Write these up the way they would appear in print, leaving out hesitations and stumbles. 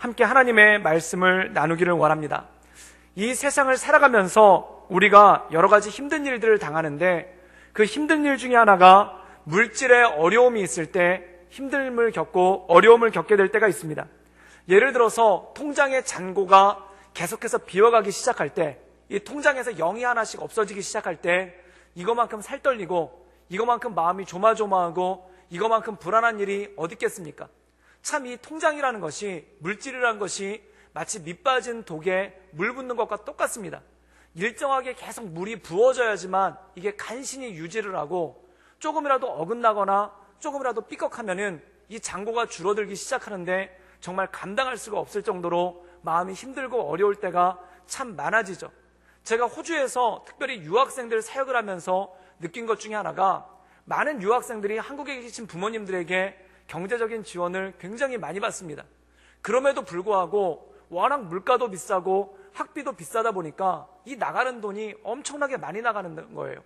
함께 하나님의 말씀을 나누기를 원합니다. 이 세상을 살아가면서 우리가 여러 가지 힘든 일들을 당하는데 그 힘든 일 중에 하나가 물질의 어려움이 있을 때 힘듦을 겪고 어려움을 겪게 될 때가 있습니다. 예를 들어서 통장의 잔고가 계속해서 비어가기 시작할 때, 이 통장에서 0이 하나씩 없어지기 시작할 때 이거만큼 살떨리고 이거만큼 마음이 조마조마하고 이거만큼 불안한 일이 어디 있겠습니까? 참 이 통장이라는 것이, 물질이라는 것이 마치 밑 빠진 독에 물 붓는 것과 똑같습니다. 일정하게 계속 물이 부어져야지만 이게 간신히 유지를 하고 조금이라도 어긋나거나 조금이라도 삐걱하면은 이 잔고가 줄어들기 시작하는데 정말 감당할 수가 없을 정도로 마음이 힘들고 어려울 때가 참 많아지죠. 제가 호주에서 특별히 유학생들 사역을 하면서 느낀 것 중에 하나가, 많은 유학생들이 한국에 계신 부모님들에게 경제적인 지원을 굉장히 많이 받습니다. 그럼에도 불구하고 워낙 물가도 비싸고 학비도 비싸다 보니까 이 나가는 돈이 엄청나게 많이 나가는 거예요.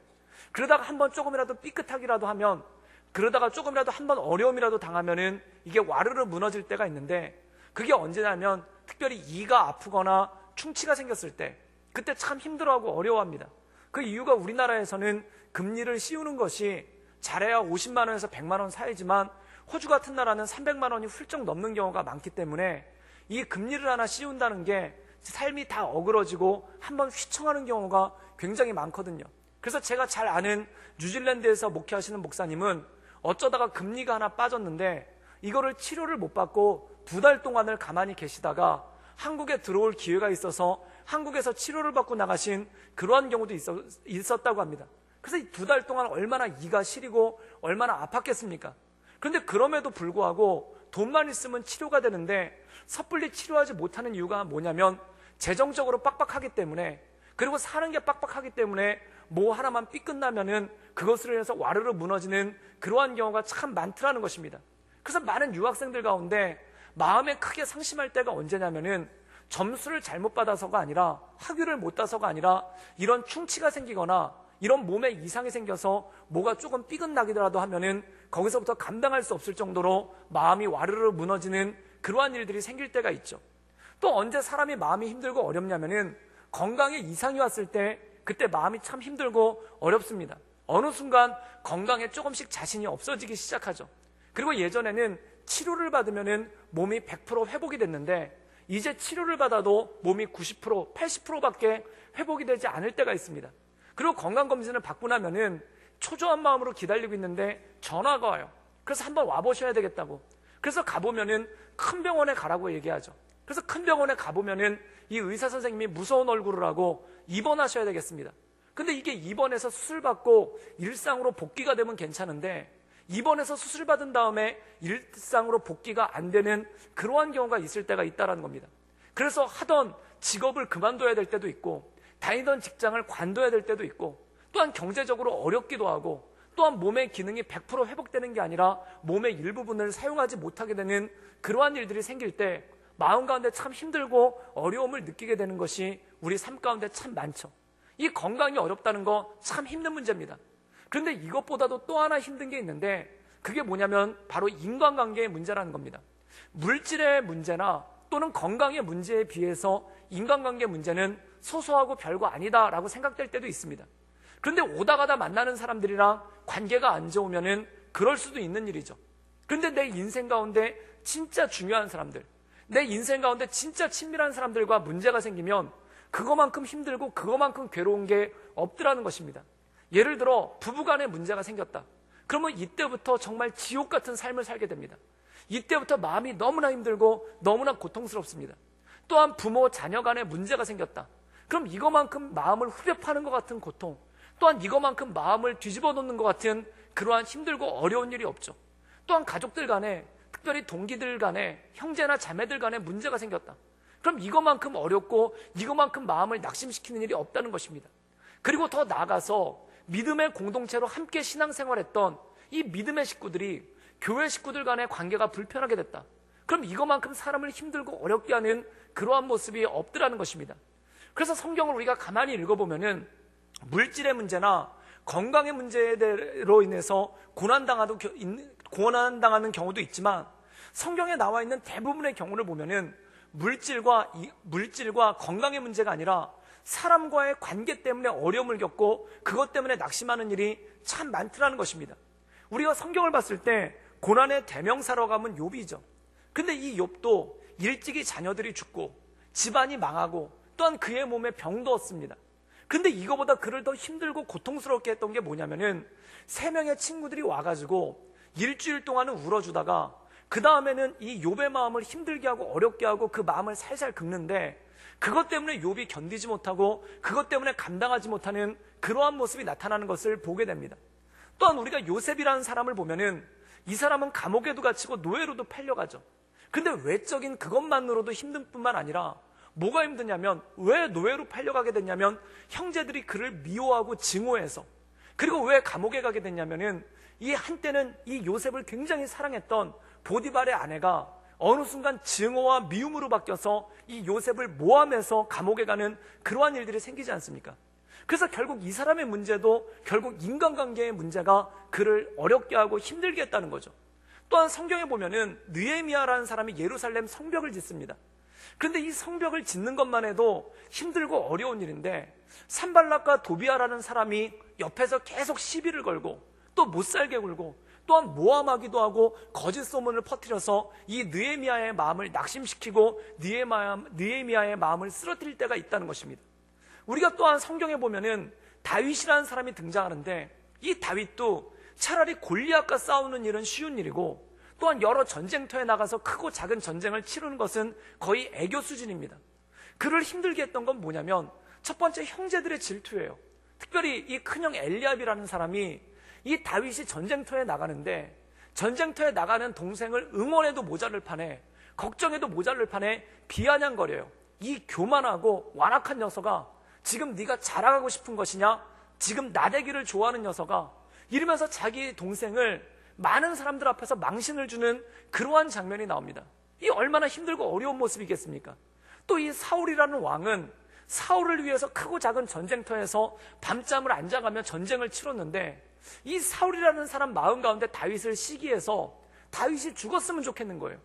그러다가 한번 조금이라도 삐끗하기라도 하면, 그러다가 조금이라도 한번 어려움이라도 당하면은 이게 와르르 무너질 때가 있는데, 그게 언제냐면 특별히 이가 아프거나 충치가 생겼을 때, 그때 참 힘들어하고 어려워합니다. 그 이유가 우리나라에서는 금리를 씌우는 것이 잘해야 50만 원에서 100만 원 사이지만 호주 같은 나라는 300만 원이 훌쩍 넘는 경우가 많기 때문에 이 금리를 하나 씌운다는 게 삶이 다 어그러지고 한번 휘청하는 경우가 굉장히 많거든요. 그래서 제가 잘 아는 뉴질랜드에서 목회하시는 목사님은 어쩌다가 금리가 하나 빠졌는데 이거를 치료를 못 받고 2달 동안을 가만히 계시다가 한국에 들어올 기회가 있어서 한국에서 치료를 받고 나가신 그러한 경우도 있었다고 합니다. 그래서 이 2달 동안 얼마나 이가 시리고 얼마나 아팠겠습니까? 그런데 그럼에도 불구하고 돈만 있으면 치료가 되는데 섣불리 치료하지 못하는 이유가 뭐냐면 재정적으로 빡빡하기 때문에, 그리고 사는 게 빡빡하기 때문에 뭐 하나만 삐끗나면은 그것으로 인해서 와르르 무너지는 그러한 경우가 참 많더라는 것입니다. 그래서 많은 유학생들 가운데 마음에 크게 상심할 때가 언제냐면은 점수를 잘못 받아서가 아니라, 학위를 못 따서가 아니라 이런 충치가 생기거나 이런 몸에 이상이 생겨서 뭐가 조금 삐끗나기라도 하면은 거기서부터 감당할 수 없을 정도로 마음이 와르르 무너지는 그러한 일들이 생길 때가 있죠. 또 언제 사람이 마음이 힘들고 어렵냐면은 건강에 이상이 왔을 때 그때 마음이 참 힘들고 어렵습니다. 어느 순간 건강에 조금씩 자신이 없어지기 시작하죠. 그리고 예전에는 치료를 받으면은 몸이 100% 회복이 됐는데 이제 치료를 받아도 몸이 90%, 80%밖에 회복이 되지 않을 때가 있습니다. 그리고 건강검진을 받고 나면은 초조한 마음으로 기다리고 있는데 전화가 와요. 그래서 한번 와보셔야 되겠다고. 그래서 가보면은 큰 병원에 가라고 얘기하죠. 그래서 큰 병원에 가보면은 이 의사 선생님이 무서운 얼굴을 하고 입원하셔야 되겠습니다. 근데 이게 입원해서 수술받고 일상으로 복귀가 되면 괜찮은데 입원해서 수술받은 다음에 일상으로 복귀가 안 되는 그러한 경우가 있을 때가 있다는 겁니다. 그래서 하던 직업을 그만둬야 될 때도 있고 다니던 직장을 관둬야 될 때도 있고, 또한 경제적으로 어렵기도 하고, 또한 몸의 기능이 100% 회복되는 게 아니라 몸의 일부분을 사용하지 못하게 되는 그러한 일들이 생길 때 마음 가운데 참 힘들고 어려움을 느끼게 되는 것이 우리 삶 가운데 참 많죠. 이 건강이 어렵다는 거 참 힘든 문제입니다. 그런데 이것보다도 또 하나 힘든 게 있는데 그게 뭐냐면 바로 인간관계의 문제라는 겁니다. 물질의 문제나 또는 건강의 문제에 비해서 인간관계 문제는 소소하고 별거 아니다라고 생각될 때도 있습니다. 그런데 오다 가다 만나는 사람들이랑 관계가 안 좋으면은 그럴 수도 있는 일이죠. 그런데 내 인생 가운데 진짜 중요한 사람들, 내 인생 가운데 진짜 친밀한 사람들과 문제가 생기면 그거만큼 힘들고 그거만큼 괴로운 게 없더라는 것입니다. 예를 들어 부부간에 문제가 생겼다. 그러면 이때부터 정말 지옥 같은 삶을 살게 됩니다. 이때부터 마음이 너무나 힘들고 너무나 고통스럽습니다. 또한 부모 자녀 간에 문제가 생겼다. 그럼 이거만큼 마음을 후벼 파는 것 같은 고통, 또한 이거만큼 마음을 뒤집어 놓는 것 같은 그러한 힘들고 어려운 일이 없죠. 또한 가족들 간에, 특별히 동기들 간에, 형제나 자매들 간에 문제가 생겼다. 그럼 이거만큼 어렵고 이거만큼 마음을 낙심시키는 일이 없다는 것입니다. 그리고 더 나아가서 믿음의 공동체로 함께 신앙생활했던 이 믿음의 식구들이 교회 식구들 간의 관계가 불편하게 됐다. 그럼 이거만큼 사람을 힘들고 어렵게 하는 그러한 모습이 없더라는 것입니다. 그래서 성경을 우리가 가만히 읽어보면은 물질의 문제나 건강의 문제로 인해서 고난당하는 경우도 있지만 성경에 나와 있는 대부분의 경우를 보면은 물질과 건강의 문제가 아니라 사람과의 관계 때문에 어려움을 겪고 그것 때문에 낙심하는 일이 참 많더라는 것입니다. 우리가 성경을 봤을 때 고난의 대명사라고 하면 욥이죠. 근데 이 욥도 일찍이 자녀들이 죽고 집안이 망하고 또한 그의 몸에 병도 얻습니다. 근데 이거보다 그를 더 힘들고 고통스럽게 했던 게 뭐냐면은 3명의 친구들이 와가지고 일주일 동안은 울어주다가 그 다음에는 이 욥의 마음을 힘들게 하고 어렵게 하고 그 마음을 살살 긁는데 그것 때문에 욥이 견디지 못하고 그것 때문에 감당하지 못하는 그러한 모습이 나타나는 것을 보게 됩니다. 또한 우리가 요셉이라는 사람을 보면은 이 사람은 감옥에도 갇히고 노예로도 팔려가죠. 근데 외적인 그것만으로도 힘든 뿐만 아니라 뭐가 힘드냐면 왜 노예로 팔려가게 됐냐면 형제들이 그를 미워하고 증오해서, 그리고 왜 감옥에 가게 됐냐면은 이 한때는 이 요셉을 굉장히 사랑했던 보디발의 아내가 어느 순간 증오와 미움으로 바뀌어서 이 요셉을 모함해서 감옥에 가는 그러한 일들이 생기지 않습니까? 그래서 결국 이 사람의 문제도 결국 인간관계의 문제가 그를 어렵게 하고 힘들게 했다는 거죠. 또한 성경에 보면은 느헤미야라는 사람이 예루살렘 성벽을 짓습니다. 그런데 이 성벽을 짓는 것만 해도 힘들고 어려운 일인데 산발락과 도비아라는 사람이 옆에서 계속 시비를 걸고 또 못살게 굴고 또한 모함하기도 하고 거짓 소문을 퍼뜨려서 이 느헤미야의 마음을 낙심시키고 느헤미야의 마음을 쓰러뜨릴 때가 있다는 것입니다. 우리가 또한 성경에 보면은 다윗이라는 사람이 등장하는데 이 다윗도 차라리 골리앗과 싸우는 일은 쉬운 일이고 또한 여러 전쟁터에 나가서 크고 작은 전쟁을 치르는 것은 거의 애교 수준입니다. 그를 힘들게 했던 건 뭐냐면 첫 번째 형제들의 질투예요. 특별히 이 큰형 엘리압이라는 사람이 이 다윗이 전쟁터에 나가는데 전쟁터에 나가는 동생을 응원해도 모자를 판에 걱정해도 모자를 판에 비아냥거려요. 이 교만하고 완악한 녀석아, 지금 네가 자랑하고 싶은 것이냐? 지금 나대기를 좋아하는 녀석아, 이러면서 자기 동생을 많은 사람들 앞에서 망신을 주는 그러한 장면이 나옵니다. 이 얼마나 힘들고 어려운 모습이겠습니까? 또 이 사울이라는 왕은 사울을 위해서 크고 작은 전쟁터에서 밤잠을 안 자가며 전쟁을 치렀는데 이 사울이라는 사람 마음 가운데 다윗을 시기해서 다윗이 죽었으면 좋겠는 거예요.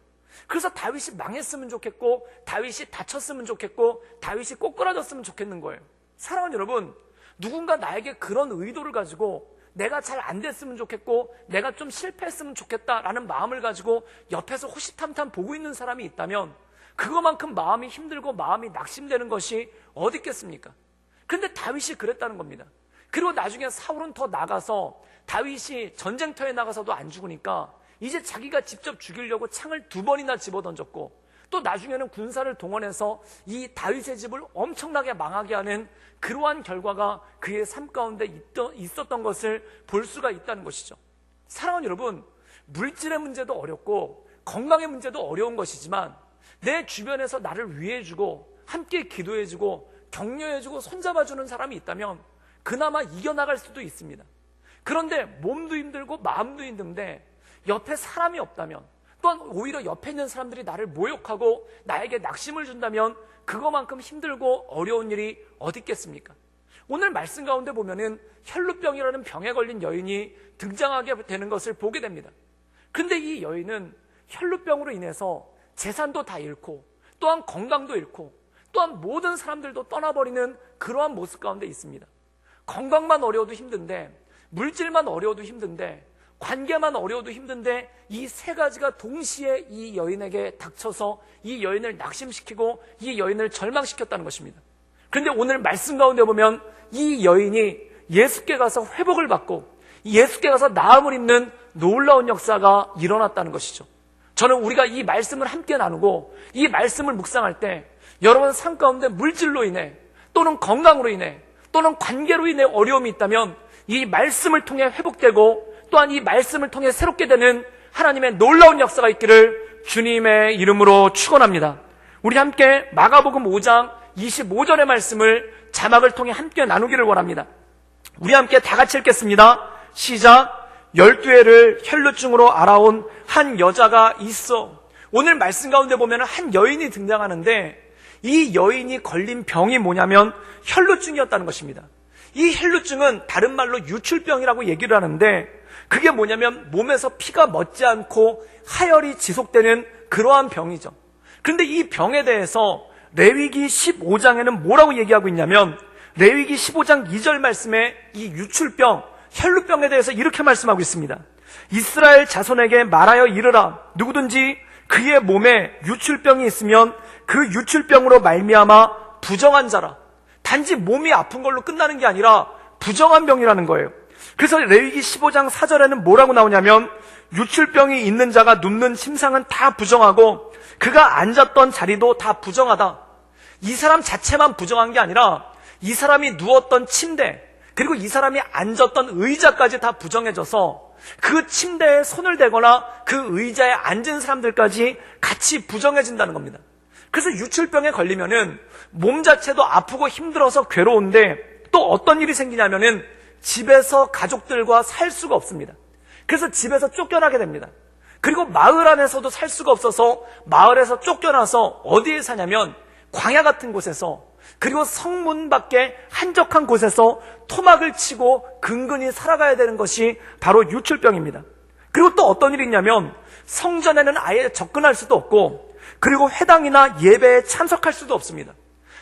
그래서 다윗이 망했으면 좋겠고 다윗이 다쳤으면 좋겠고 다윗이 꼬꾸라졌으면 좋겠는 거예요. 사랑하는 여러분, 누군가 나에게 그런 의도를 가지고 내가 잘 안 됐으면 좋겠고 내가 좀 실패했으면 좋겠다라는 마음을 가지고 옆에서 호시탐탐 보고 있는 사람이 있다면 그거만큼 마음이 힘들고 마음이 낙심되는 것이 어디 있겠습니까? 근데 다윗이 그랬다는 겁니다. 그리고 나중에 사울은 더 나가서 다윗이 전쟁터에 나가서도 안 죽으니까 이제 자기가 직접 죽이려고 창을 2번이나 집어던졌고 또 나중에는 군사를 동원해서 이 다윗의 집을 엄청나게 망하게 하는 그러한 결과가 그의 삶 가운데 있었던 것을 볼 수가 있다는 것이죠. 사랑하는 여러분, 물질의 문제도 어렵고 건강의 문제도 어려운 것이지만 내 주변에서 나를 위해주고 함께 기도해주고 격려해주고 손잡아주는 사람이 있다면 그나마 이겨나갈 수도 있습니다. 그런데 몸도 힘들고 마음도 힘든데 옆에 사람이 없다면, 또한 오히려 옆에 있는 사람들이 나를 모욕하고 나에게 낙심을 준다면 그거만큼 힘들고 어려운 일이 어디 있겠습니까? 오늘 말씀 가운데 보면은 혈루병이라는 병에 걸린 여인이 등장하게 되는 것을 보게 됩니다. 근데 이 여인은 혈루병으로 인해서 재산도 다 잃고 또한 건강도 잃고 또한 모든 사람들도 떠나버리는 그러한 모습 가운데 있습니다. 건강만 어려워도 힘든데, 물질만 어려워도 힘든데, 관계만 어려워도 힘든데 이 3가지가 동시에 이 여인에게 닥쳐서 이 여인을 낙심시키고 이 여인을 절망시켰다는 것입니다. 그런데 오늘 말씀 가운데 보면 이 여인이 예수께 가서 회복을 받고 예수께 가서 나음을 입는 놀라운 역사가 일어났다는 것이죠. 저는 우리가 이 말씀을 함께 나누고 이 말씀을 묵상할 때 여러분 삶 가운데 물질로 인해 또는 건강으로 인해 또는 관계로 인해 어려움이 있다면 이 말씀을 통해 회복되고 또한 이 말씀을 통해 새롭게 되는 하나님의 놀라운 역사가 있기를 주님의 이름으로 축원합니다. 우리 함께 마가복음 5장 25절의 말씀을 자막을 통해 함께 나누기를 원합니다. 우리 함께 다 같이 읽겠습니다. 시작. 12해를 혈루증으로 앓아온 한 여자가 있어. 오늘 말씀 가운데 보면 한 여인이 등장하는데 이 여인이 걸린 병이 뭐냐면 혈루증이었다는 것입니다. 이 혈루증은 다른 말로 유출병이라고 얘기를 하는데 그게 뭐냐면 몸에서 피가 멎지 않고 하열이 지속되는 그러한 병이죠. 그런데 이 병에 대해서 레위기 15장에는 뭐라고 얘기하고 있냐면, 레위기 15장 2절 말씀에 이 유출병, 혈루병에 대해서 이렇게 말씀하고 있습니다. 이스라엘 자손에게 말하여 이르라. 누구든지 그의 몸에 유출병이 있으면 그 유출병으로 말미암아 부정한 자라. 단지 몸이 아픈 걸로 끝나는 게 아니라 부정한 병이라는 거예요. 그래서 레위기 15장 4절에는 뭐라고 나오냐면, 유출병이 있는 자가 눕는 침상은 다 부정하고 그가 앉았던 자리도 다 부정하다. 이 사람 자체만 부정한 게 아니라 이 사람이 누웠던 침대, 그리고 이 사람이 앉았던 의자까지 다 부정해져서 그 침대에 손을 대거나 그 의자에 앉은 사람들까지 같이 부정해진다는 겁니다. 그래서 유출병에 걸리면은 몸 자체도 아프고 힘들어서 괴로운데 또 어떤 일이 생기냐면은 집에서 가족들과 살 수가 없습니다. 그래서 집에서 쫓겨나게 됩니다. 그리고 마을 안에서도 살 수가 없어서 마을에서 쫓겨나서 어디에 사냐면 광야 같은 곳에서, 그리고 성문 밖에 한적한 곳에서 토막을 치고 근근히 살아가야 되는 것이 바로 유출병입니다. 그리고 또 어떤 일이 있냐면 성전에는 아예 접근할 수도 없고, 그리고 회당이나 예배에 참석할 수도 없습니다.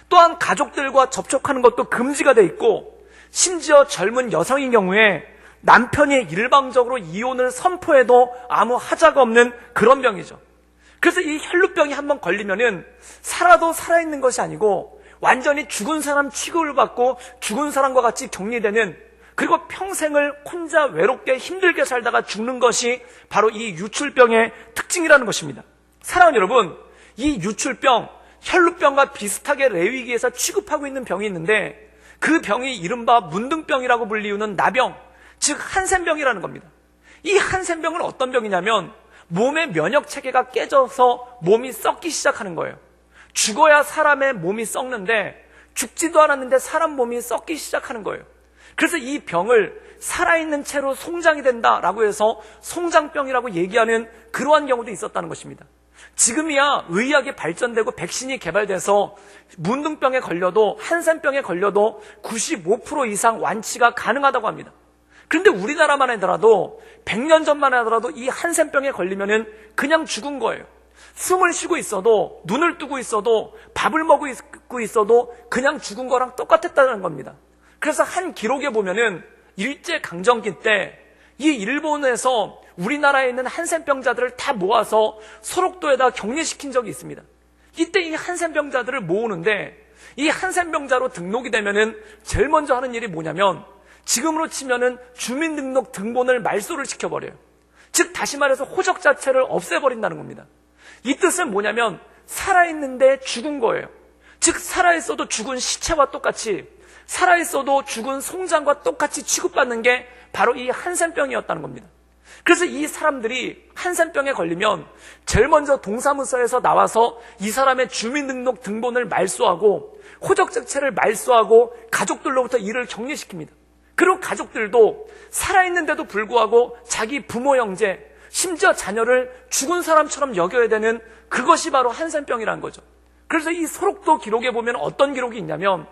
또한 가족들과 접촉하는 것도 금지가 돼 있고, 심지어 젊은 여성인 경우에 남편이 일방적으로 이혼을 선포해도 아무 하자가 없는 그런 병이죠. 그래서 이 혈루병이 한번 걸리면은 살아도 살아있는 것이 아니고 완전히 죽은 사람 취급을 받고 죽은 사람과 같이 격리되는, 그리고 평생을 혼자 외롭게 힘들게 살다가 죽는 것이 바로 이 유출병의 특징이라는 것입니다. 사랑하는 여러분, 이 유출병, 혈루병과 비슷하게 레위기에서 취급하고 있는 병이 있는데, 그 병이 이른바 문둥병이라고 불리우는 나병, 즉 한센병이라는 겁니다. 이 한센병은 어떤 병이냐면 몸의 면역체계가 깨져서 몸이 썩기 시작하는 거예요. 죽어야 사람의 몸이 썩는데 죽지도 않았는데 사람 몸이 썩기 시작하는 거예요. 그래서 이 병을 살아있는 채로 송장이 된다라고 해서 송장병이라고 얘기하는 그러한 경우도 있었다는 것입니다. 지금이야 의학이 발전되고 백신이 개발돼서 문둥병에 걸려도, 한센병에 걸려도 95% 이상 완치가 가능하다고 합니다. 그런데 우리나라만 하더라도 100년 전만 하더라도 이 한센병에 걸리면은 그냥 죽은 거예요. 숨을 쉬고 있어도, 눈을 뜨고 있어도, 밥을 먹고 있어도 그냥 죽은 거랑 똑같았다는 겁니다. 그래서 한 기록에 보면은 일제강점기 때 이 일본에서 우리나라에 있는 한센병자들을 다 모아서 소록도에다 격리시킨 적이 있습니다. 이때 이 한센병자들을 모으는데, 이 한센병자로 등록이 되면은 제일 먼저 하는 일이 뭐냐면, 지금으로 치면은 주민등록 등본을 말소를 시켜버려요. 즉 다시 말해서 호적 자체를 없애버린다는 겁니다. 이 뜻은 뭐냐면 살아있는데 죽은 거예요. 즉 살아있어도 죽은 시체와 똑같이, 살아있어도 죽은 송장과 똑같이 취급받는 게 바로 이 한센병이었다는 겁니다. 그래서 이 사람들이 한센병에 걸리면 제일 먼저 동사무소에서 나와서 이 사람의 주민등록 등본을 말소하고 호적 자체를 말소하고 가족들로부터 이를 격리시킵니다. 그리고 가족들도 살아있는데도 불구하고 자기 부모, 형제, 심지어 자녀를 죽은 사람처럼 여겨야 되는 그것이 바로 한센병이라는 거죠. 그래서 이 소록도 기록에 보면 어떤 기록이 있냐면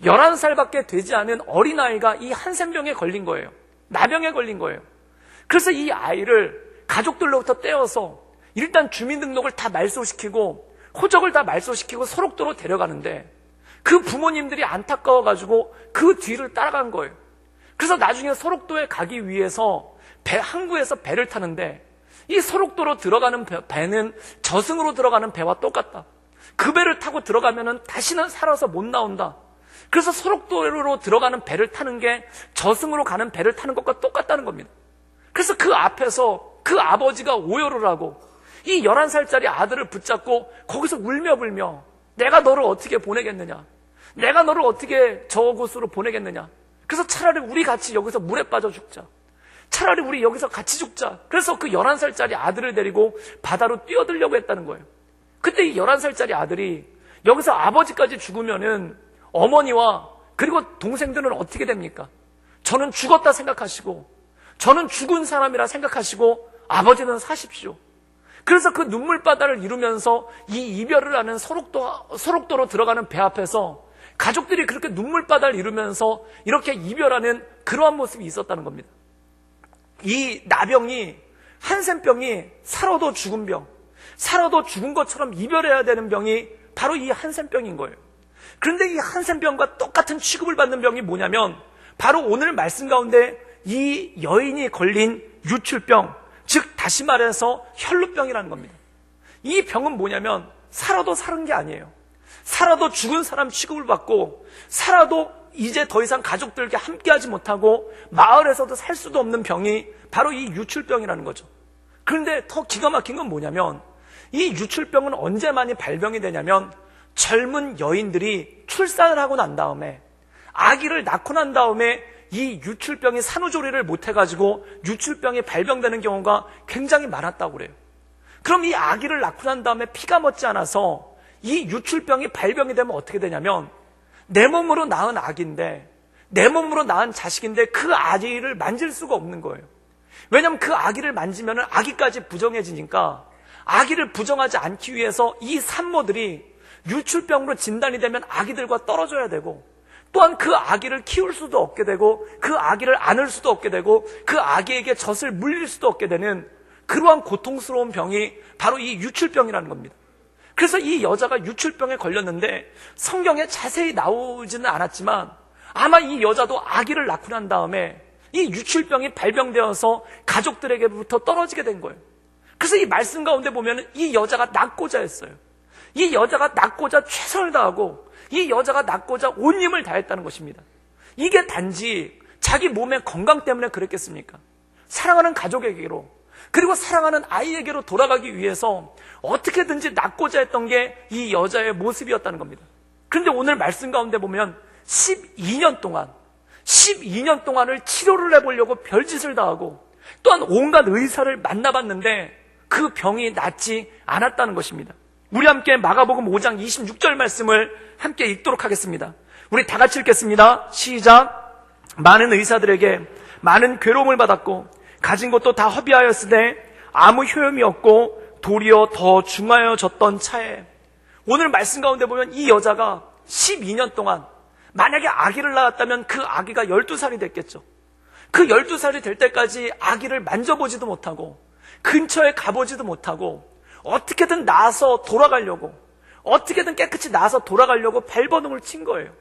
11살밖에 되지 않은 어린아이가 이 한센병에 걸린 거예요. 나병에 걸린 거예요. 그래서 이 아이를 가족들로부터 떼어서 일단 주민등록을 다 말소시키고 호적을 다 말소시키고 소록도로 데려가는데, 그 부모님들이 안타까워가지고 그 뒤를 따라간 거예요. 그래서 나중에 소록도에 가기 위해서 항구에서 배를 타는데, 이 소록도로 들어가는 배는 저승으로 들어가는 배와 똑같다. 그 배를 타고 들어가면은 다시는 살아서 못 나온다. 그래서 소록도로 들어가는 배를 타는 게 저승으로 가는 배를 타는 것과 똑같다는 겁니다. 그래서 그 앞에서 그 아버지가 오열을 하고 이 11살짜리 아들을 붙잡고 거기서 울며 불며, 내가 너를 어떻게 보내겠느냐, 내가 너를 어떻게 저곳으로 보내겠느냐, 그래서 차라리 우리 같이 여기서 물에 빠져 죽자, 차라리 우리 여기서 같이 죽자. 그래서 그 11살짜리 아들을 데리고 바다로 뛰어들려고 했다는 거예요. 그때 이 11살짜리 아들이 여기서 아버지까지 죽으면은 어머니와 그리고 동생들은 어떻게 됩니까? 저는 죽었다 생각하시고, 저는 죽은 사람이라 생각하시고 아버지는 사십시오. 그래서 그 눈물바다를 이루면서 이 이별을 하는 소록도로 들어가는 배 앞에서 가족들이 그렇게 눈물바다를 이루면서 이렇게 이별하는 그러한 모습이 있었다는 겁니다. 이 나병이, 한센병이 살아도 죽은 병, 살아도 죽은 것처럼 이별해야 되는 병이 바로 이 한센병인 거예요. 그런데 이 한센병과 똑같은 취급을 받는 병이 뭐냐면 바로 오늘 말씀 가운데 이 여인이 걸린 유출병, 즉 다시 말해서 혈루병이라는 겁니다. 이 병은 뭐냐면 살아도 사는 게 아니에요. 살아도 죽은 사람 취급을 받고 살아도 이제 더 이상 가족들과 함께하지 못하고 마을에서도 살 수도 없는 병이 바로 이 유출병이라는 거죠. 그런데 더 기가 막힌 건 뭐냐면 이 유출병은 언제 많이 발병이 되냐면 젊은 여인들이 출산을 하고 난 다음에 아기를 낳고 난 다음에 이 유출병이 산후조리를 못해가지고 유출병이 발병되는 경우가 굉장히 많았다고 그래요. 그럼 이 아기를 낳고 난 다음에 피가 멎지 않아서 이 유출병이 발병이 되면 어떻게 되냐면 내 몸으로 낳은 아기인데 내 몸으로 낳은 자식인데 그 아기를 만질 수가 없는 거예요. 왜냐하면 그 아기를 만지면 아기까지 부정해지니까 아기를 부정하지 않기 위해서 이 산모들이 유출병으로 진단이 되면 아기들과 떨어져야 되고 또한 그 아기를 키울 수도 없게 되고 그 아기를 안을 수도 없게 되고 그 아기에게 젖을 물릴 수도 없게 되는 그러한 고통스러운 병이 바로 이 유출병이라는 겁니다. 그래서 이 여자가 유출병에 걸렸는데 성경에 자세히 나오지는 않았지만 아마 이 여자도 아기를 낳고 난 다음에 이 유출병이 발병되어서 가족들에게부터 떨어지게 된 거예요. 그래서 이 말씀 가운데 보면 이 여자가 낳고자 했어요. 이 여자가 낳고자 최선을 다하고 이 여자가 낳고자 온 힘을 다했다는 것입니다. 이게 단지 자기 몸의 건강 때문에 그랬겠습니까? 사랑하는 가족에게로 그리고 사랑하는 아이에게로 돌아가기 위해서 어떻게든지 낳고자 했던 게 이 여자의 모습이었다는 겁니다. 그런데 오늘 말씀 가운데 보면 12년 동안을 치료를 해보려고 별짓을 다 하고 또한 온갖 의사를 만나봤는데 그 병이 낫지 않았다는 것입니다. 우리 함께 마가복음 5장 26절 말씀을 함께 읽도록 하겠습니다. 우리 다 같이 읽겠습니다. 시작. 많은 의사들에게 많은 괴로움을 받았고 가진 것도 다 허비하였으되 아무 효험이 없고 도리어 더 중하여졌던 차에 오늘 말씀 가운데 보면 이 여자가 12년 동안 만약에 아기를 낳았다면 그 아기가 12살이 됐겠죠. 그 12살이 될 때까지 아기를 만져보지도 못하고 근처에 가보지도 못하고 어떻게든 나아서 돌아가려고 어떻게든 깨끗이 나아서 돌아가려고 발버둥을 친 거예요.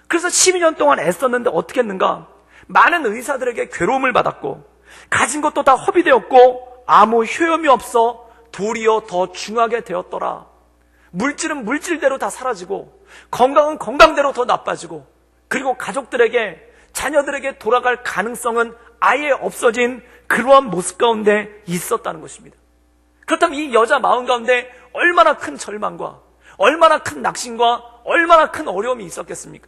그래서 12년 동안 애썼는데 어떻게 했는가? 많은 의사들에게 괴로움을 받았고 가진 것도 다 허비되었고 아무 효험이 없어 도리어 더 중하게 되었더라. 물질은 물질대로 다 사라지고 건강은 건강대로 더 나빠지고 그리고 가족들에게 자녀들에게 돌아갈 가능성은 아예 없어진 그러한 모습 가운데 있었다는 것입니다. 그렇다면 이 여자 마음 가운데 얼마나 큰 절망과 얼마나 큰 낙심과 얼마나 큰 어려움이 있었겠습니까?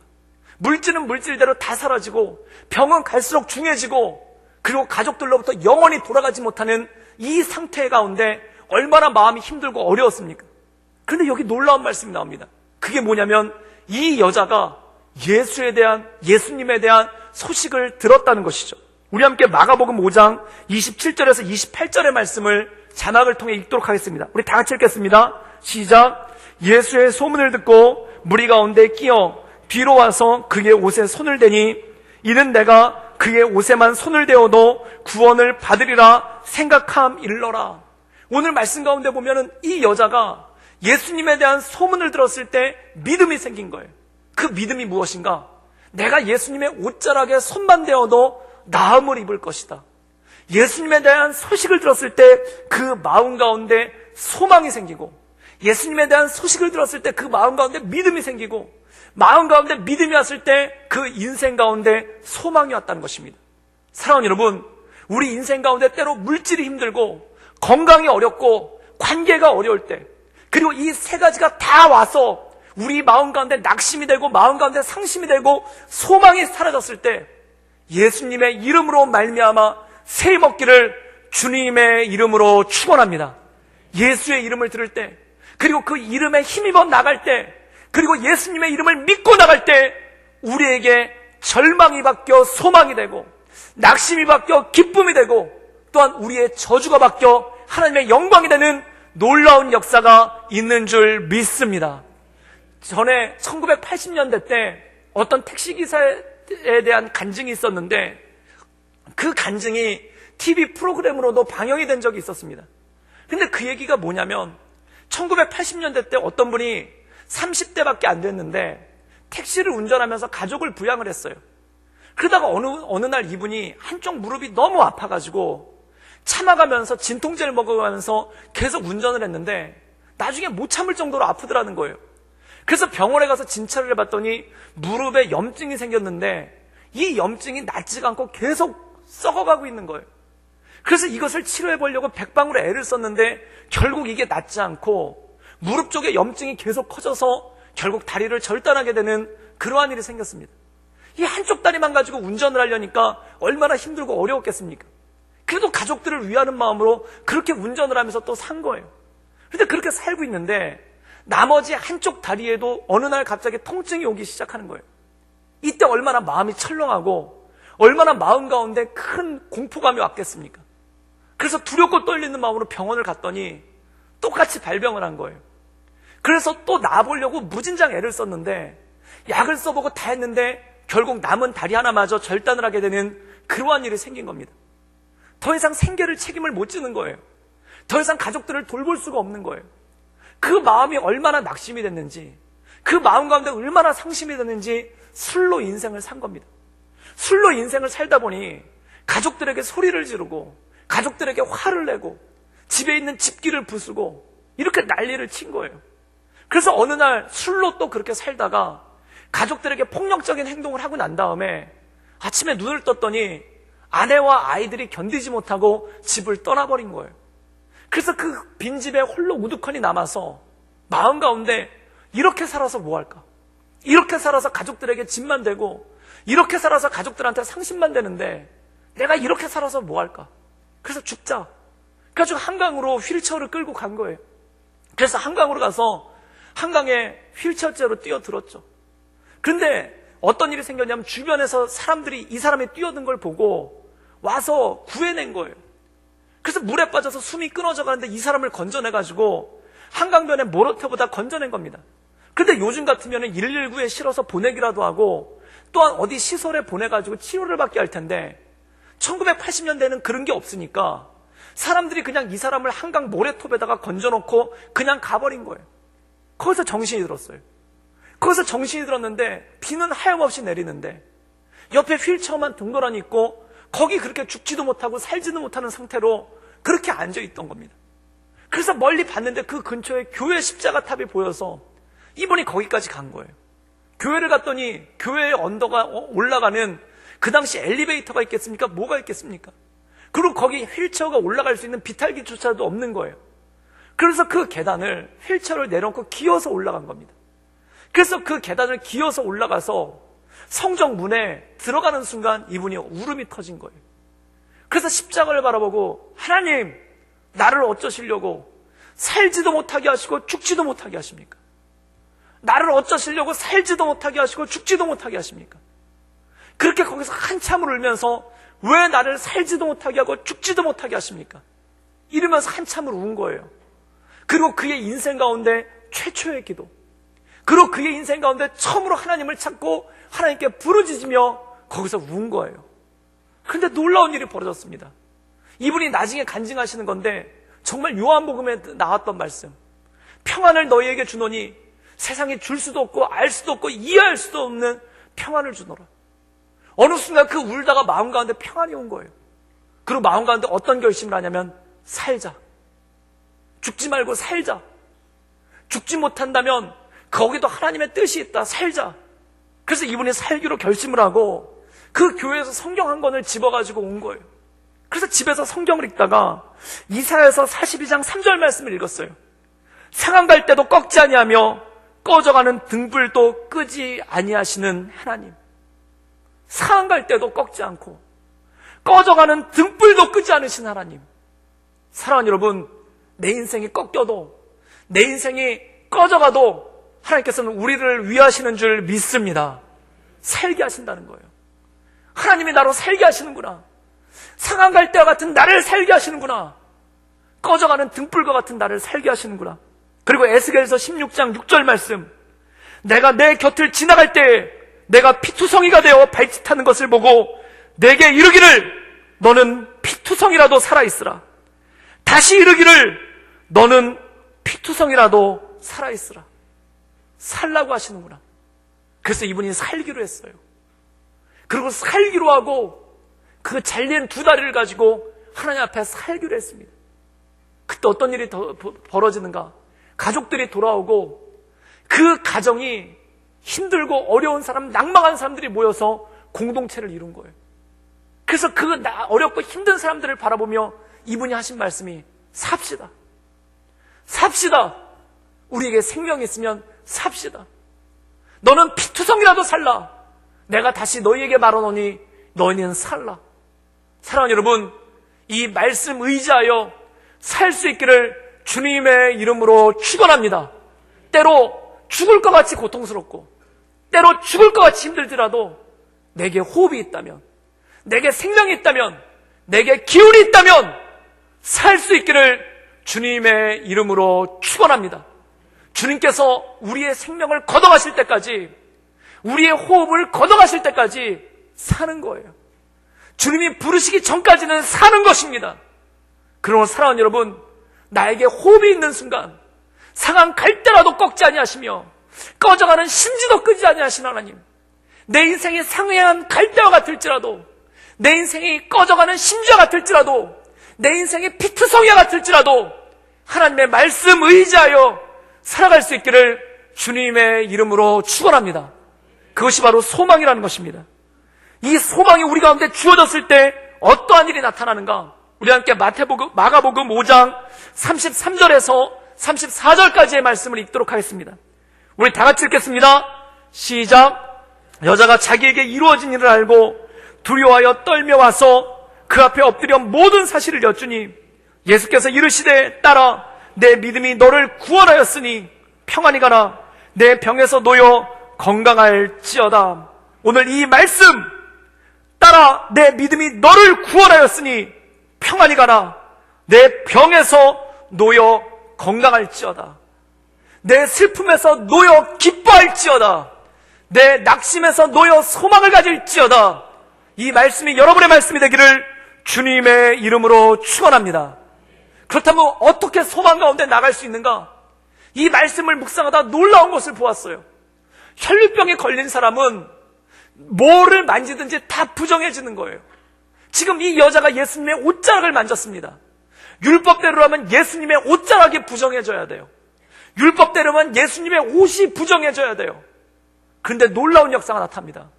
물질은 물질대로 다 사라지고 병은 갈수록 중해지고 그리고 가족들로부터 영원히 돌아가지 못하는 이 상태 가운데 얼마나 마음이 힘들고 어려웠습니까? 그런데 여기 놀라운 말씀이 나옵니다. 그게 뭐냐면 이 여자가 예수님에 대한 소식을 들었다는 것이죠. 우리 함께 마가복음 5장 27절에서 28절의 말씀을 자막을 통해 읽도록 하겠습니다. 우리 다 같이 읽겠습니다. 시작. 예수의 소문을 듣고 무리 가운데 끼어 뒤로 와서 그의 옷에 손을 대니 이는 내가 그의 옷에만 손을 대어도 구원을 받으리라 생각함 일러라. 오늘 말씀 가운데 보면은 이 여자가 예수님에 대한 소문을 들었을 때 믿음이 생긴 거예요. 그 믿음이 무엇인가? 내가 예수님의 옷자락에 손만 대어도 나음을 입을 것이다. 예수님에 대한 소식을 들었을 때 그 마음 가운데 소망이 생기고 예수님에 대한 소식을 들었을 때 그 마음 가운데 믿음이 생기고 마음 가운데 믿음이 왔을 때 그 인생 가운데 소망이 왔다는 것입니다. 사랑하는 여러분, 우리 인생 가운데 때로 물질이 힘들고 건강이 어렵고 관계가 어려울 때 그리고 이 세 가지가 다 와서 우리 마음 가운데 낙심이 되고 마음 가운데 상심이 되고 소망이 사라졌을 때 예수님의 이름으로 말미암아 새 먹기를 주님의 이름으로 축원합니다. 예수의 이름을 들을 때 그리고 그 이름에 힘입어 나갈 때 그리고 예수님의 이름을 믿고 나갈 때 우리에게 절망이 바뀌어 소망이 되고 낙심이 바뀌어 기쁨이 되고 또한 우리의 저주가 바뀌어 하나님의 영광이 되는 놀라운 역사가 있는 줄 믿습니다. 전에 1980년대 때 어떤 택시기사에 대한 간증이 있었는데 그 간증이 TV 프로그램으로도 방영이 된 적이 있었습니다. 근데 그 얘기가 뭐냐면 1980년대 때 어떤 분이 30대밖에 안 됐는데 택시를 운전하면서 가족을 부양을 했어요. 그러다가 어느 날 이분이 한쪽 무릎이 너무 아파가지고 참아가면서 진통제를 먹어가면서 계속 운전을 했는데 나중에 못 참을 정도로 아프더라는 거예요. 그래서 병원에 가서 진찰을 해봤더니 무릎에 염증이 생겼는데 이 염증이 낫지가 않고 계속 썩어가고 있는 거예요. 그래서 이것을 치료해보려고 백방으로 애를 썼는데 결국 이게 낫지 않고 무릎 쪽에 염증이 계속 커져서 결국 다리를 절단하게 되는 그러한 일이 생겼습니다. 이 한쪽 다리만 가지고 운전을 하려니까 얼마나 힘들고 어려웠겠습니까? 그래도 가족들을 위하는 마음으로 그렇게 운전을 하면서 또 산 거예요. 그런데 그렇게 살고 있는데 나머지 한쪽 다리에도 어느 날 갑자기 통증이 오기 시작하는 거예요. 이때 얼마나 마음이 철렁하고 얼마나 마음 가운데 큰 공포감이 왔겠습니까? 그래서 두렵고 떨리는 마음으로 병원을 갔더니 똑같이 발병을 한 거예요. 그래서 또 나아보려고 무진장 애를 썼는데 약을 써보고 다 했는데 결국 남은 다리 하나마저 절단을 하게 되는 그러한 일이 생긴 겁니다. 더 이상 생계를 책임을 못 지는 거예요. 더 이상 가족들을 돌볼 수가 없는 거예요. 그 마음이 얼마나 낙심이 됐는지, 그 마음 가운데 얼마나 상심이 됐는지 술로 인생을 산 겁니다. 술로 인생을 살다 보니 가족들에게 소리를 지르고 가족들에게 화를 내고 집에 있는 집기를 부수고 이렇게 난리를 친 거예요. 그래서 어느 날 술로 또 그렇게 살다가 가족들에게 폭력적인 행동을 하고 난 다음에 아침에 눈을 떴더니 아내와 아이들이 견디지 못하고 집을 떠나버린 거예요. 그래서 그 빈집에 홀로 우두커니 남아서 마음 가운데 이렇게 살아서 뭐 할까? 이렇게 살아서 가족들에게 짐만 되고 이렇게 살아서 가족들한테 상심만 되는데 내가 이렇게 살아서 뭐 할까? 그래서 죽자. 그래가지고 한강으로 휠체어를 끌고 간 거예요. 그래서 한강으로 가서 한강에 휠체어째로 뛰어들었죠. 그런데 어떤 일이 생겼냐면 주변에서 사람들이 이 사람이 뛰어든 걸 보고 와서 구해낸 거예요. 그래서 물에 빠져서 숨이 끊어져 가는데 이 사람을 건져내가지고 한강변에 모래터보다 건져낸 겁니다. 그런데 요즘 같으면 119에 실어서 보내기라도 하고 또한 어디 시설에 보내가지고 치료를 받게 할 텐데 1980년대에는 그런 게 없으니까 사람들이 그냥 이 사람을 한강 모래톱에다가 건져놓고 그냥 가버린 거예요. 거기서 정신이 들었어요. 거기서 정신이 들었는데 비는 하염없이 내리는데 옆에 휠체어만 등도란이 있고 거기 그렇게 죽지도 못하고 살지도 못하는 상태로 그렇게 앉아있던 겁니다. 그래서 멀리 봤는데 그 근처에 교회 십자가 탑이 보여서 이분이 거기까지 간 거예요. 교회를 갔더니 교회의 언덕가 올라가는 그 당시 엘리베이터가 있겠습니까? 뭐가 있겠습니까? 그리고 거기 휠체어가 올라갈 수 있는 비탈기조차도 없는 거예요. 그래서 그 계단을 휠체어를 내려놓고 기어서 올라간 겁니다. 그래서 그 계단을 기어서 올라가서 성정 문에 들어가는 순간 이분이 울음이 터진 거예요. 그래서 십자가를 바라보고 하나님, 나를 어쩌시려고 살지도 못하게 하시고 죽지도 못하게 하십니까? 나를 어쩌시려고 살지도 못하게 하시고 죽지도 못하게 하십니까? 그렇게 거기서 한참을 울면서 왜 나를 살지도 못하게 하고 죽지도 못하게 하십니까? 이러면서 한참을 운 거예요. 그리고 그의 인생 가운데 최초의 기도, 그리고 그의 인생 가운데 처음으로 하나님을 찾고 하나님께 부르짖으며 거기서 운 거예요. 그런데 놀라운 일이 벌어졌습니다. 이분이 나중에 간증하시는 건데 정말 요한복음에 나왔던 말씀, 평안을 너희에게 주노니 세상이 줄 수도 없고 알 수도 없고 이해할 수도 없는 평안을 주노라. 어느 순간 그 울다가 마음 가운데 평안이 온 거예요. 그리고 마음 가운데 어떤 결심을 하냐면 살자. 죽지 말고 살자. 죽지 못한다면 거기도 하나님의 뜻이 있다. 살자. 그래서 이분이 살기로 결심을 하고 그 교회에서 성경 한 권을 집어가지고 온 거예요. 그래서 집에서 성경을 읽다가 이사야서 42장 3절 말씀을 읽었어요. 상한 갈 때도 꺾지 아니하며 꺼져가는 등불도 끄지 아니하시는 하나님. 상한 갈 때도 꺾지 않고 꺼져가는 등불도 끄지 않으신 하나님. 사랑하는 여러분, 내 인생이 꺾여도 내 인생이 꺼져가도 하나님께서는 우리를 위하시는 줄 믿습니다. 살게 하신다는 거예요. 하나님이 나로 살게 하시는구나. 상한 갈 때와 같은 나를 살게 하시는구나. 꺼져가는 등불과 같은 나를 살게 하시는구나. 그리고 에스겔서 16장 6절 말씀, 내가 내 곁을 지나갈 때 내가 피투성이가 되어 발짓하는 것을 보고 내게 이르기를 너는 피투성이라도 살아있으라. 다시 이르기를 너는 피투성이라도 살아있으라. 살라고 하시는구나. 그래서 이분이 살기로 했어요. 그리고 살기로 하고 그 잘린 두 다리를 가지고 하나님 앞에 살기로 했습니다. 그때 어떤 일이 더 벌어지는가? 가족들이 돌아오고 그 가정이 힘들고 어려운 사람, 낭망한 사람들이 모여서 공동체를 이룬 거예요. 그래서 그 어렵고 힘든 사람들을 바라보며 이분이 하신 말씀이 삽시다. 삽시다. 우리에게 생명이 있으면 삽시다. 너는 피투성이라도 살라. 내가 다시 너희에게 말하노니 너희는 살라. 사랑하는 여러분, 이 말씀 의지하여 살 수 있기를 주님의 이름으로 축원합니다. 때로 죽을 것 같이 고통스럽고 때로 죽을 것 같이 힘들더라도 내게 호흡이 있다면, 내게 생명이 있다면, 내게 기운이 있다면 살 수 있기를 주님의 이름으로 축원합니다. 주님께서 우리의 생명을 걷어가실 때까지, 우리의 호흡을 걷어가실 때까지 사는 거예요. 주님이 부르시기 전까지는 사는 것입니다. 그러므로 사랑하는 여러분, 나에게 호흡이 있는 순간 상한 갈대라도 꺾지 아니하시며 꺼져가는 심지도 끄지 아니하신 하나님, 내 인생이 상해한 갈대와 같을지라도, 내 인생이 꺼져가는 심지와 같을지라도, 내 인생이 피투성이와 같을지라도 하나님의 말씀 의지하여 살아갈 수 있기를 주님의 이름으로 축원합니다. 그것이 바로 소망이라는 것입니다. 이 소망이 우리 가운데 주어졌을 때 어떠한 일이 나타나는가? 우리 함께 마가복음 5장 33절에서 34절까지의 말씀을 읽도록 하겠습니다. 우리 다 같이 읽겠습니다. 시작. 여자가 자기에게 이루어진 일을 알고 두려워하여 떨며 와서 그 앞에 엎드려 모든 사실을 여쭈니 예수께서 이르시되 딸아, 내 믿음이 너를 구원하였으니 평안히 가라. 내 병에서 놓여 건강할지어다. 오늘 이 말씀, 딸아, 내 믿음이 너를 구원하였으니 평안히 가라. 내 병에서 놓여 건강할지어다. 내 슬픔에서 놓여 기뻐할지어다. 내 낙심에서 놓여 소망을 가질지어다. 이 말씀이 여러분의 말씀이 되기를 주님의 이름으로 축원합니다. 그렇다면 어떻게 소망 가운데 나갈 수 있는가? 이 말씀을 묵상하다 놀라운 것을 보았어요. 혈류병에 걸린 사람은 뭐를 만지든지 다 부정해지는 거예요. 지금 이 여자가 예수님의 옷자락을 만졌습니다. 율법대로라면 예수님의 옷자락이 부정해져야 돼요. 율법대로면 예수님의 옷이 부정해져야 돼요. 그런데 놀라운 역사가 나타납니다.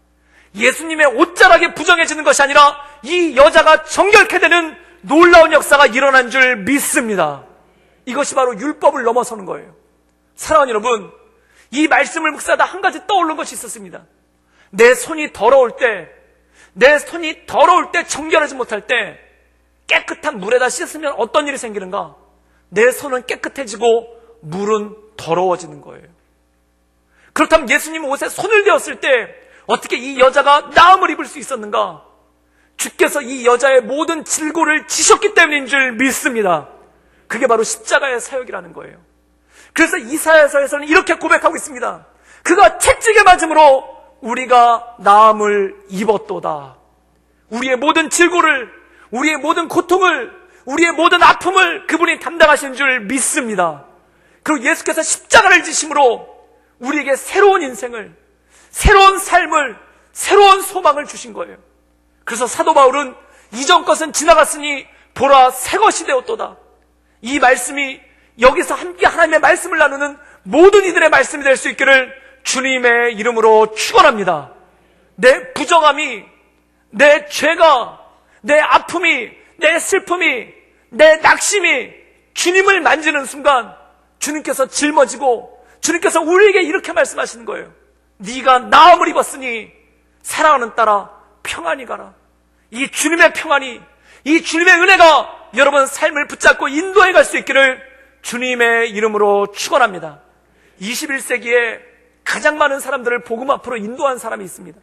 예수님의 옷자락이 부정해지는 것이 아니라 이 여자가 정결케 되는 놀라운 역사가 일어난 줄 믿습니다. 이것이 바로 율법을 넘어서는 거예요. 사랑하는 여러분, 이 말씀을 묵상하다 한 가지 떠오른 것이 있었습니다. 내 손이 더러울 때 정결하지 못할 때 깨끗한 물에다 씻으면 어떤 일이 생기는가? 내 손은 깨끗해지고 물은 더러워지는 거예요. 그렇다면 예수님 옷에 손을 대었을 때 어떻게 이 여자가 나음을 입을 수 있었는가? 주께서 이 여자의 모든 질고를 지셨기 때문인 줄 믿습니다. 그게 바로 십자가의 사역이라는 거예요. 그래서 이사야서에서는 이렇게 고백하고 있습니다. 그가 채찍에 맞음으로 우리가 나음을 입었도다. 우리의 모든 질고를, 우리의 모든 고통을, 우리의 모든 아픔을 그분이 담당하신 줄 믿습니다. 그리고 예수께서 십자가를 지심으로 우리에게 새로운 인생을, 새로운 삶을, 새로운 소망을 주신 거예요. 그래서 사도 바울은 이전 것은 지나갔으니 보라 새 것이 되었도다. 이 말씀이 여기서 함께 하나님의 말씀을 나누는 모든 이들의 말씀이 될 수 있기를 주님의 이름으로 축원합니다. 내 부정함이, 내 죄가, 내 아픔이, 내 슬픔이, 내 낙심이 주님을 만지는 순간 주님께서 짊어지고 주님께서 우리에게 이렇게 말씀하시는 거예요. 네가 나음을 입었으니 사랑하는 딸아 평안히 가라. 이 주님의 평안이, 이 주님의 은혜가 여러분 삶을 붙잡고 인도해 갈 수 있기를 주님의 이름으로 축원합니다. 21세기에 가장 많은 사람들을 복음 앞으로 인도한 사람이 있습니다.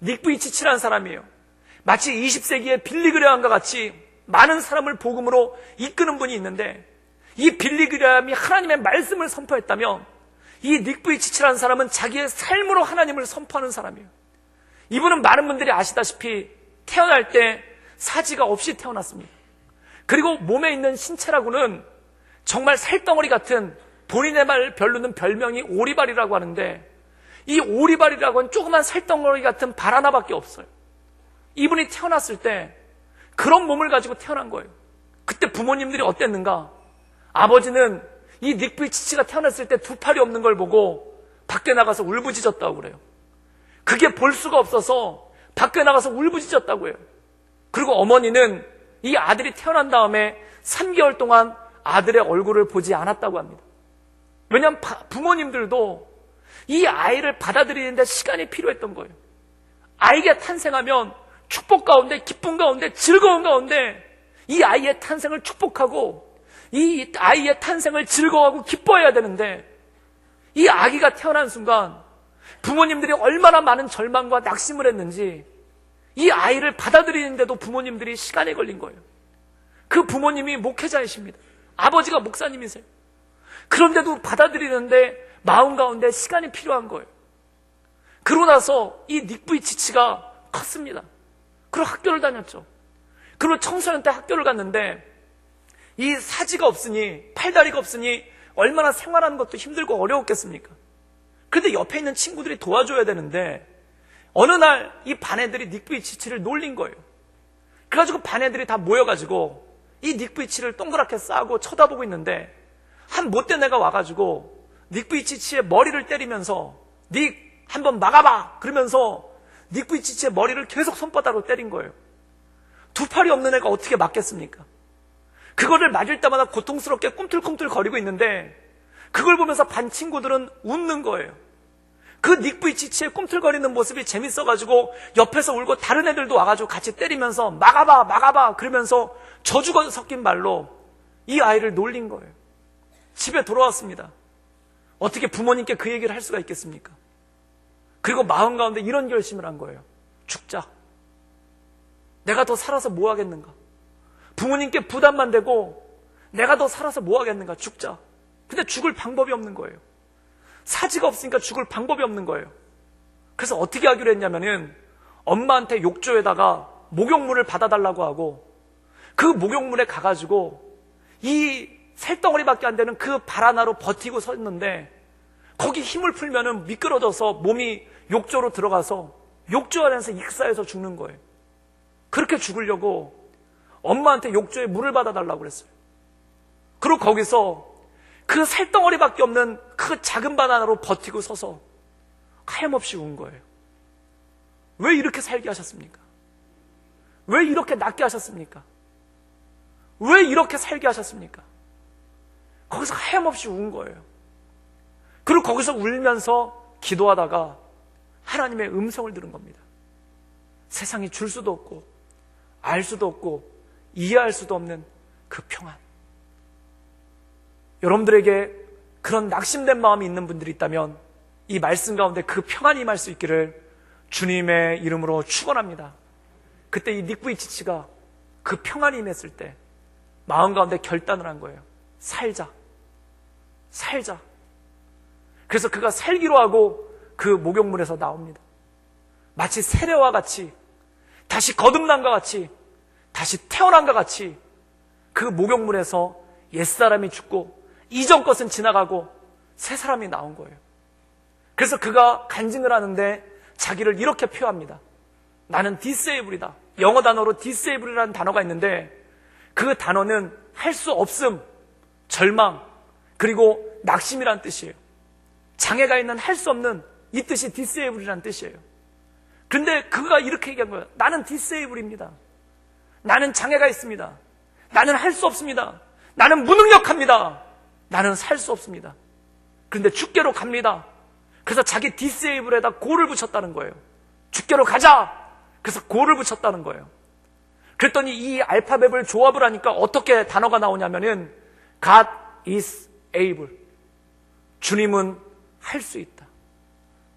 닉 부이치치라는 사람이에요. 마치 20세기에 빌리 그레함과 같이 많은 사람을 복음으로 이끄는 분이 있는데, 이 빌리 그레함이 하나님의 말씀을 선포했다면 이 닉 부이치치라는 사람은 자기의 삶으로 하나님을 선포하는 사람이에요. 이분은 많은 분들이 아시다시피 태어날 때 사지가 없이 태어났습니다. 그리고 몸에 있는 신체라고는 정말 살덩어리 같은, 본인의 말 별로는 별명이 오리발이라고 하는데, 이 오리발이라고 하는 조그만 살덩어리 같은 발 하나밖에 없어요. 이분이 태어났을 때 그런 몸을 가지고 태어난 거예요. 그때 부모님들이 어땠는가? 아버지는 이 닉부이치치가 태어났을 때 두 팔이 없는 걸 보고 밖에 나가서 울부짖었다고 그래요. 그게 볼 수가 없어서 밖에 나가서 울부짖었다고 해요. 그리고 어머니는 이 아들이 태어난 다음에 3개월 동안 아들의 얼굴을 보지 않았다고 합니다. 왜냐하면 부모님들도 이 아이를 받아들이는데 시간이 필요했던 거예요. 아이가 탄생하면 축복 가운데, 기쁨 가운데, 즐거움 가운데 이 아이의 탄생을 축복하고 이 아이의 탄생을 즐거워하고 기뻐해야 되는데, 이 아기가 태어난 순간 부모님들이 얼마나 많은 절망과 낙심을 했는지 이 아이를 받아들이는데도 부모님들이 시간이 걸린 거예요. 그 부모님이 목회자이십니다. 아버지가 목사님이세요. 그런데도 받아들이는데 마음 가운데 시간이 필요한 거예요. 그러고 나서 이 닉부이치치가 컸습니다. 그리고 학교를 다녔죠. 그리고 청소년 때 학교를 갔는데 이 사지가 없으니, 팔다리가 없으니 얼마나 생활하는 것도 힘들고 어려웠겠습니까? 그런데 옆에 있는 친구들이 도와줘야 되는데 어느 날 이 반애들이 닉부이치치를 놀린 거예요. 그래가지고 반애들이 다 모여가지고 이 닉부이치를 동그랗게 싸고 쳐다보고 있는데 한 못된 애가 와가지고 닉부이치치의 머리를 때리면서 닉 한번 막아봐 그러면서 닉부이치치의 머리를 계속 손바닥으로 때린 거예요. 두 팔이 없는 애가 어떻게 막겠습니까? 그거를 맞을 때마다 고통스럽게 꿈틀꿈틀 거리고 있는데 그걸 보면서 반 친구들은 웃는 거예요. 그 닉부이치치의 꿈틀거리는 모습이 재밌어가지고 옆에서 울고 다른 애들도 와가지고 같이 때리면서 막아봐 막아봐 그러면서 저주가 섞인 말로 이 아이를 놀린 거예요. 집에 돌아왔습니다. 어떻게 부모님께 그 얘기를 할 수가 있겠습니까? 그리고 마음 가운데 이런 결심을 한 거예요. 죽자. 내가 더 살아서 뭐 하겠는가? 부모님께 부담만 되고 내가 더 살아서 뭐 하겠는가? 죽자. 근데 죽을 방법이 없는 거예요. 사지가 없으니까 죽을 방법이 없는 거예요. 그래서 어떻게 하기로 했냐면은 엄마한테 욕조에다가 목욕물을 받아달라고 하고 그 목욕물에 가가지고 이 살덩어리밖에 안 되는 그 발 하나로 버티고 섰는데 거기 힘을 풀면은 미끄러져서 몸이 욕조로 들어가서 욕조 안에서 익사해서 죽는 거예요. 그렇게 죽으려고 엄마한테 욕조에 물을 받아달라고 그랬어요. 그리고 거기서 그 살덩어리밖에 없는 그 작은 발 하나로 버티고 서서 하염없이 운 거예요. 왜 이렇게 살게 하셨습니까? 왜 이렇게 낫게 하셨습니까? 왜 이렇게 살게 하셨습니까? 거기서 하염없이 운 거예요. 그리고 거기서 울면서 기도하다가 하나님의 음성을 들은 겁니다. 세상이 줄 수도 없고 알 수도 없고 이해할 수도 없는 그 평안. 여러분들에게 그런 낙심된 마음이 있는 분들이 있다면 이 말씀 가운데 그 평안이 임할 수 있기를 주님의 이름으로 축원합니다. 그때 이 닉부이치치가 그 평안이 임했을 때 마음 가운데 결단을 한 거예요. 살자. 그래서 그가 살기로 하고 그 목욕물에서 나옵니다. 마치 세례와 같이 다시 거듭난과 같이 다시 태어난과 같이 그 목욕물에서 옛사람이 죽고 이전 것은 지나가고 새 사람이 나온 거예요. 그래서 그가 간증을 하는데 자기를 이렇게 표합니다. 나는 disabled이다. 영어 단어로 disabled이라는 단어가 있는데 그 단어는 할 수 없음, 절망, 그리고 낙심이란 뜻이에요. 장애가 있는 할 수 없는 이 뜻이 disabled이라는 뜻이에요. 그런데 그가 이렇게 얘기한 거예요. 나는 disabled입니다. 나는 장애가 있습니다. 나는 할 수 없습니다. 나는 무능력합니다. 나는 살 수 없습니다. 그런데 주께로 갑니다. 그래서 자기 disabled에다 고를 붙였다는 거예요. 주께로 가자. 그래서 고를 붙였다는 거예요. 그랬더니 이 알파벳을 조합을 하니까 어떻게 단어가 나오냐면은 God is able. 주님은 할 수 있다.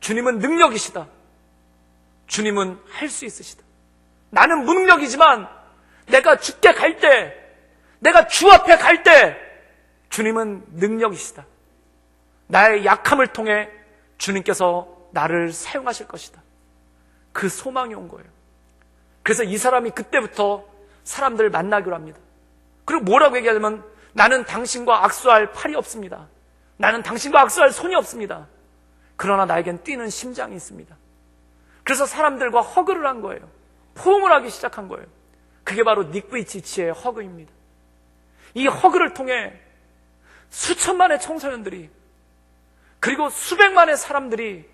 주님은 능력이시다. 주님은 할 수 있으시다. 나는 무능력이지만 내가 주께 갈 때, 내가 주 앞에 갈 때 주님은 능력이시다. 나의 약함을 통해 주님께서 나를 사용하실 것이다. 그 소망이 온 거예요. 그래서 이 사람이 그때부터 사람들을 만나기로 합니다. 그리고 뭐라고 얘기하냐면 나는 당신과 악수할 팔이 없습니다. 나는 당신과 악수할 손이 없습니다. 그러나 나에겐 뛰는 심장이 있습니다. 그래서 사람들과 허그를 한 거예요. 포옹을 하기 시작한 거예요. 그게 바로 닉 부이치치의 허그입니다. 이 허그를 통해 수천만의 청소년들이, 그리고 수백만의 사람들이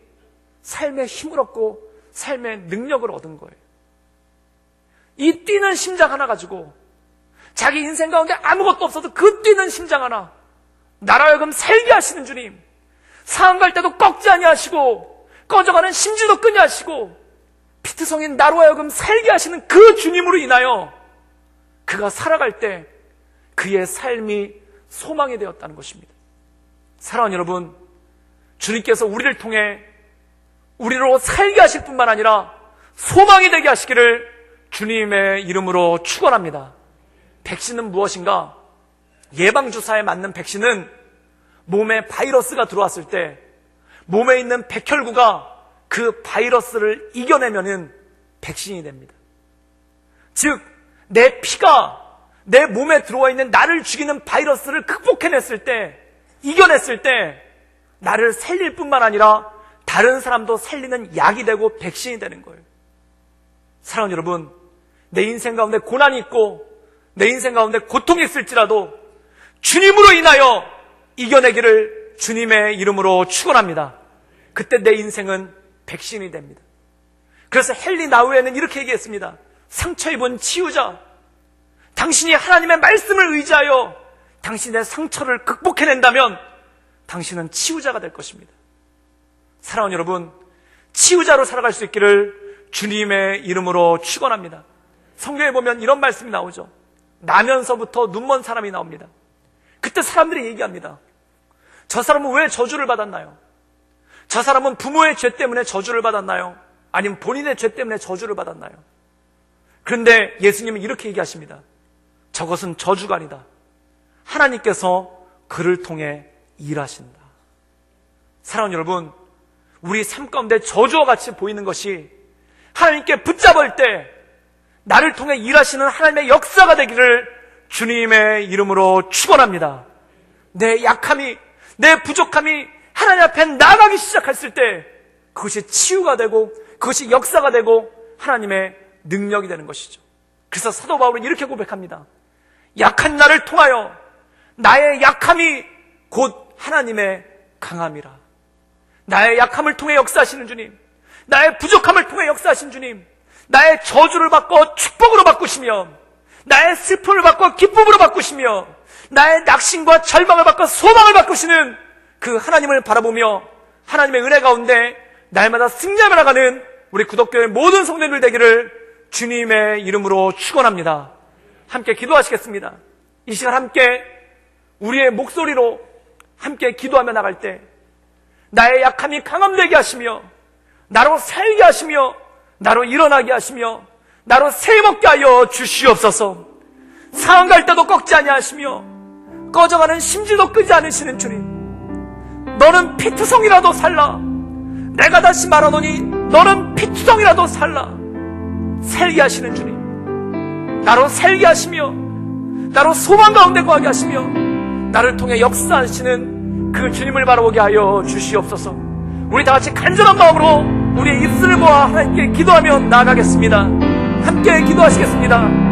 삶의 힘을 얻고 삶의 능력을 얻은 거예요. 이 뛰는 심장 하나 가지고 자기 인생 가운데 아무것도 없어도 그 뛰는 심장 하나, 나로 하여금 살게 하시는 주님, 상한 갈 때도 꺾지 아니하시고 꺼져가는 심지도 끄지 하시고 피트성인 나로 하여금 살게 하시는 그 주님으로 인하여 그가 살아갈 때 그의 삶이 소망이 되었다는 것입니다. 사랑하는 여러분, 주님께서 우리를 통해 우리로 살게 하실 뿐만 아니라 소망이 되게 하시기를 주님의 이름으로 축원합니다. 백신은 무엇인가? 예방주사에 맞는 백신은 몸에 바이러스가 들어왔을 때 몸에 있는 백혈구가 그 바이러스를 이겨내면은 백신이 됩니다. 즉, 내 피가 내 몸에 들어와 있는 나를 죽이는 바이러스를 극복해냈을 때, 이겨냈을 때 나를 살릴 뿐만 아니라 다른 사람도 살리는 약이 되고 백신이 되는 거예요. 사랑하는 여러분, 내 인생 가운데 고난이 있고 내 인생 가운데 고통이 있을지라도 주님으로 인하여 이겨내기를 주님의 이름으로 축원합니다. 그때 내 인생은 백신이 됩니다. 그래서 헨리 나우에는 이렇게 얘기했습니다. 상처 입은 치유자, 당신이 하나님의 말씀을 의지하여 당신의 상처를 극복해낸다면 당신은 치유자가 될 것입니다. 사랑하는 여러분, 치유자로 살아갈 수 있기를 주님의 이름으로 축원합니다. 성경에 보면 이런 말씀이 나오죠. 나면서부터 눈먼 사람이 나옵니다. 그때 사람들이 얘기합니다. 저 사람은 왜 저주를 받았나요? 저 사람은 부모의 죄 때문에 저주를 받았나요? 아니면 본인의 죄 때문에 저주를 받았나요? 그런데 예수님은 이렇게 얘기하십니다. 저것은 저주가 아니다. 하나님께서 그를 통해 일하신다. 사랑하는 여러분, 우리 삶 가운데 저주와 같이 보이는 것이 하나님께 붙잡을 때 나를 통해 일하시는 하나님의 역사가 되기를 주님의 이름으로 축원합니다. 내 약함이, 내 부족함이 하나님 앞에 나가기 시작했을 때 그것이 치유가 되고 그것이 역사가 되고 하나님의 능력이 되는 것이죠. 그래서 사도 바울은 이렇게 고백합니다. 약한 나를 통하여 나의 약함이 곧 하나님의 강함이라. 나의 약함을 통해 역사하시는 주님, 나의 부족함을 통해 역사하신 주님, 나의 저주를 바꿔 축복으로 바꾸시며 나의 슬픔을 바꿔 기쁨으로 바꾸시며 나의 낙심과 절망을 바꿔 소망을 바꾸시는 그 하나님을 바라보며 하나님의 은혜 가운데 날마다 승리하며 나가는 우리 구독교회 모든 성도들 되기를 주님의 이름으로 축원합니다. 함께 기도하시겠습니다. 이 시간 함께 우리의 목소리로 함께 기도하며 나갈 때 나의 약함이 강함되게 하시며 나로 살게 하시며 나로 일어나게 하시며 나로 새먹게 하여 주시옵소서. 상한 갈 때도 꺾지 아니하시며 꺼져가는 심지도 끄지 않으시는 주님, 너는 피투성이라도 살라. 내가 다시 말하노니 너는 피투성이라도 살라. 살게 하시는 주님, 나로 살게 하시며 나로 소망 가운데 거하게 하시며 나를 통해 역사하시는 그 주님을 바라보게 하여 주시옵소서. 우리 다같이 간절한 마음으로 우리의 입술을 모아 하나님께 기도하며 나아가겠습니다. 함께 기도하시겠습니다.